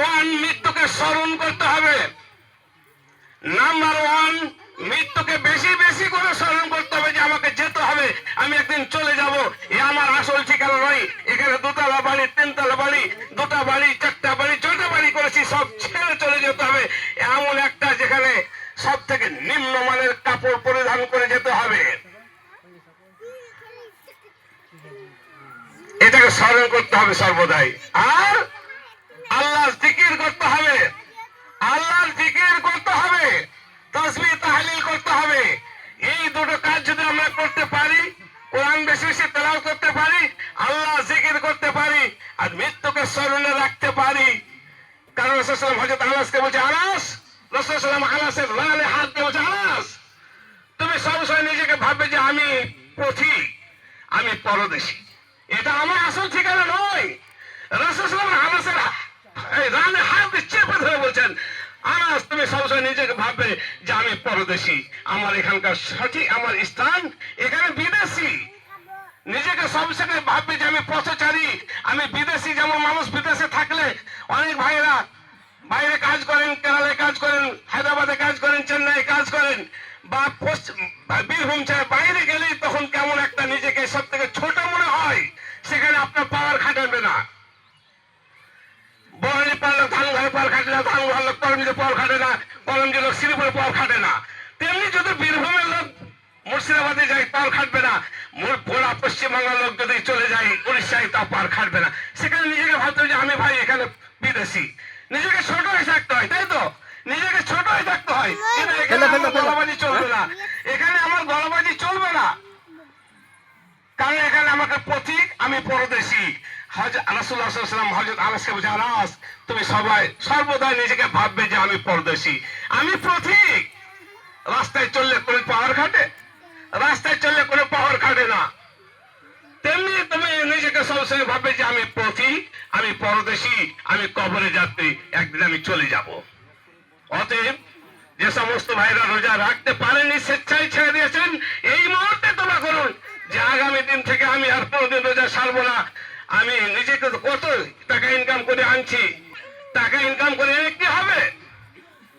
One, মৃত্যুকে স্মরণ করতে হবে। নাম্বার ওয়ান, মৃত্যুকে বেশি বেশি করে স্মরণ করতে হবে যে আমাকে যেতে হবে, আমি একদিন চলে যাব। এ আমার আসল ঠিকানা নয়। এখানে দোতলা বাড়ি, তিনতলা বাড়ি, দুটা বাড়ি, চারটা বাড়ি, ছয়টা বাড়ি করেছি, সব ছেড়ে চলে যেতে হবে। এমন একটা যেখানে সব থেকে নিম্নমানের কাপড় পরিধান করে যেতে হবে, এটাকে স্মরণ করতে হবে সর্বদাই। আর আল্লাহর জিকির করতে হবে, আল্লাহর জিকির করতে হবে, তাসবিহ তাহলিল করতে হবে। এই দুটো কাজ যদি আমরা করতে পারি, কোরআন বেশি বেশি তেলাওয়াত করতে পারি, আল্লাহ জিকির করতে পারি, আর মৃত্যুকে স্মরণে রাখতে পারি। কারণ রাসূল সাল্লাল্লাহু আলাইহি ওয়াসাল্লাম হযরত আনাসকে বলছে, আনাস, রাসূল সাল্লাল্লাহু আলাইহি ওয়াসাল্লাম আনাসের লালে হাত দিয়ে বলছে, আনাস, তুমি সবসময় নিজেকে ভাববে যে আমি পথিক, আমি পরদেশী। এটা আমার আসল ঠিকানা নয়। রাসূল সাল্লাল্লাহু আলাইহি ওয়াসাল্লাম আনাসের রানে হাত দিয়ে চেপে ধরে বলছেন, আনাস, তুমি সবসময় নিজেকে ভাববে যে আমি পরদেশী, আমার এখানকার সঠিক আমার স্থান এখানে বিদেশী। নিজেকে সবসময় ভাববে যে আমি পথচারী, আমি বিদেশী। যেমন মানুষ বিদেশে থাকলে অনেক ভাইরা বাইরে কাজ করেন, কেরালায় কাজ করেন, হায়দ্রাবাদে কাজ করেন, চেন্নাই কাজ করেন, বা বীরভূম ছেড়ে বাইরে গেলেই তখন কেমন একটা নিজেকে সব থেকে ছোট মনে হয়। সেখানে আপনার পাওয়ার খাটাবে না। বড়ালি পারলে ধান ঘরে পাওয়ার খাটে না, ধান ঘর লোক কলমে পাওয়ার খাটে না, কলমজি লোক শ্রীপুরে পাওয়ার খাটে না। তেমনি যদি বীরভূমের লোক মুর্শিদাবাদে যায় পাওয়ার খাটবে না, পুরা পশ্চিমবাংলার লোক যদি চলে যায় উড়িষ্যায় তা পাওয়ার খাটবে না। সেখানে নিজেকে ভাবতে হবে যে আমি ভাই এখানে বিদেশি। নিজেকে ছোট হয়ে থাকতে হয়, তাই তো? নিজেকে ছোট হয়ে থাকতে হয়। এখানে আমার গলাবাজি চলবে না, এখানে আমার গলাবাজি চলবে না, কারণ এখানে আমাকে পথিক, আমি পরদেশী। রাসূলুল্লাহ সাল্লাল্লাহু আলাইহি ওয়াসাল্লাম হযরত আনাসকে বলছে, আনাস, তুমি সবাই সর্বদা নিজেকে ভাববে যে আমি পরদেশী, আমি পথিক। রাস্তায় চললে কোনো পাওয়ার খাটে? রাস্তায় চললে কোনো পাওয়ার খাটে না। তেমনি তুমি নিজেকে সবসময় ভাববে যে আমি পথিক, আমি পরদেশী, আমি কবরে যাত্রী, একদিন আমি চলে যাব। অতএব যে সমস্ত ভাইরা রোজা রাখতে পারেনি, স্বেচ্ছায় ছেড়ে দিয়েছেন, এই মুহূর্তে তোবা করুন যে আগামী দিন থেকে আমি আর কোনোদিন রোজা ছাড়বো না। আমি নিজেকে কত টাকা ইনকাম করে আনছি, টাকা ইনকাম করে এনে কি হবে?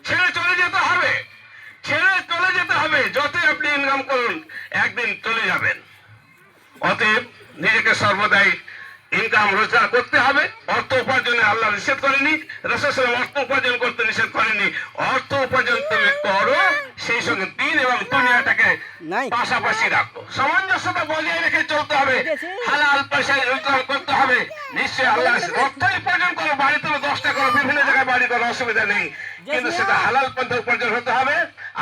ছেড়ে চলে যেতে হবে, ছেড়ে চলে যেতে হবে। যতই আপনি ইনকাম করুন, একদিন চলে যাবেন। অতএব নিজেকে সর্বদাই ইনকাম রোজগার করতে হবে। অর্থ উপার্জনে আল্লাহ নিষেধ করেনি, রাসূল সাল্লাল্লাহু আলাইহি ওয়াসাল্লাম অর্থ উপার্জন করতে নিষেধ করেনি। অর্থ উপার্জন তুমি করো, সেই সঙ্গে দিন এবং দুনিয়াটাকে পাশাপাশি রাখো, সামঞ্জস্যতা বজায় রেখে চলতে হবে। হালাল পয়সায় রোজগার করতে হবে। নিশ্চয়ই আল্লাহ অর্থ উপার্জন করো, বাড়ি তুমি 10টা করো, বিভিন্ন জায়গায় বাড়ি করো, অসুবিধা নেই, কিন্তু সেটা হালাল পন্থা উপার্জন হতে হবে।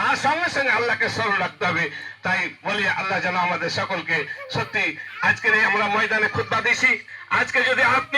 আর সঙ্গে সঙ্গে আল্লাহকে স্মরণ রাখতে হবে। তাই বলি, আল্লাহ যেন আমাদের সকলকে সত্যি আজকের এই আমরা ময়দানে খুতবা দিছি, আজকে যদি আপনি